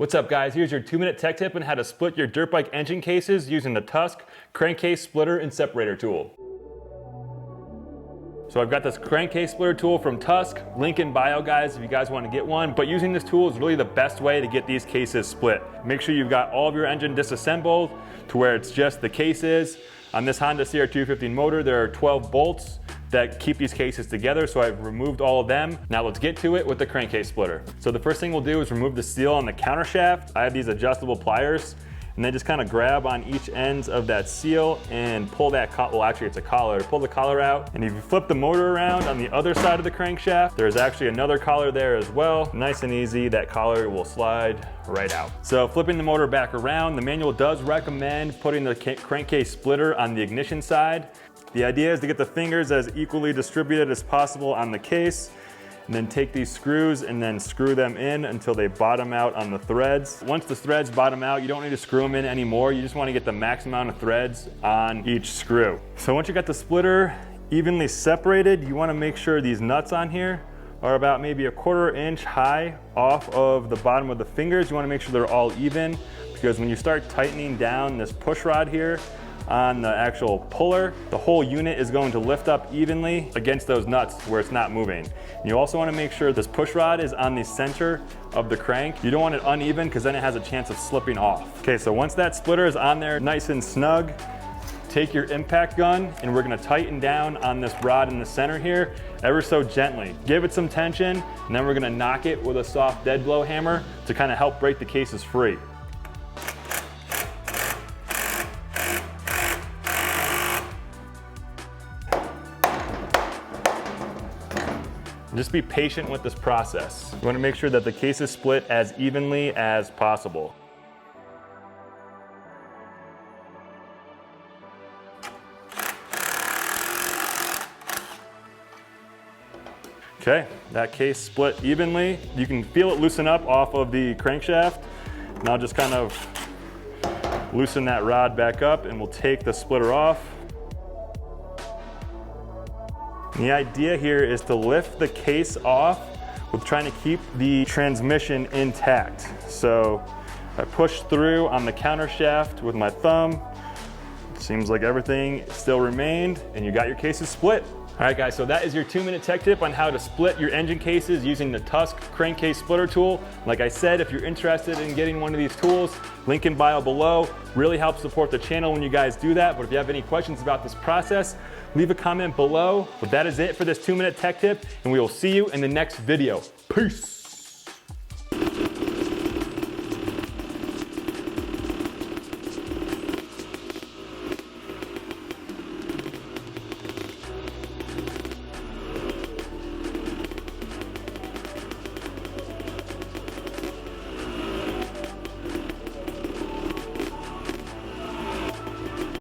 What's up guys, here's your 2-minute tech tip on how to split your dirt bike engine cases using the Tusk Crankcase splitter and separator tool. So I've got this crankcase splitter tool from Tusk, link in bio guys if you guys want to get one, but using this tool is really the best way to get these cases split. Make sure you've got all of your engine disassembled to where it's just the cases. On this Honda CR215 motor there are 12 bolts that keep these cases together, so I've removed all of them. Now let's get to it with the crankcase splitter. So the first thing we'll do is remove the seal on the counter shaft. I have these adjustable pliers, and then just kind of grab on each ends of that seal and pull that, well actually it's a collar, pull the collar out. And if you flip the motor around on the other side of the crankshaft, there's actually another collar there as well. Nice and easy, that collar will slide right out. So flipping the motor back around, the manual does recommend putting the crankcase splitter on the ignition side. The idea is to get the fingers as equally distributed as possible on the case, and then take these screws and then screw them in until they bottom out on the threads. Once the threads bottom out, you don't need to screw them in anymore. You just want to get the max amount of threads on each screw. So once you got the splitter evenly separated, you want to make sure these nuts on here are about maybe a 1/4 inch high off of the bottom of the fingers. You want to make sure they're all even, because when you start tightening down this push rod here on the actual puller, the whole unit is going to lift up evenly against those nuts where it's not moving. And you also want to make sure this push rod is on the center of the crank. You don't want it uneven because then it has a chance of slipping off. Okay, so once that splitter is on there nice and snug, take your impact gun and we're going to tighten down on this rod in the center here ever so gently. Give it some tension, and then we're going to knock it with a soft dead blow hammer to kind of help break the cases free. Just be patient with this process. You want to make sure that the case is split as evenly as possible. Okay, that case split evenly. You can feel it loosen up off of the crankshaft. Now just kind of loosen that rod back up and we'll take the splitter off. The idea here is to lift the case off with trying to keep the transmission intact. So I push through on the counter shaft with my thumb. It seems like everything still remained, and you got your cases split. All right guys, so that is your 2-minute tech tip on how to split your engine cases using the Tusk Crankcase splitter tool. Like I said, if you're interested in getting one of these tools, link in bio below. Really helps support the channel when you guys do that. But if you have any questions about this process, leave a comment below. But that is it for this 2-minute tech tip, and we will see you in the next video. Peace.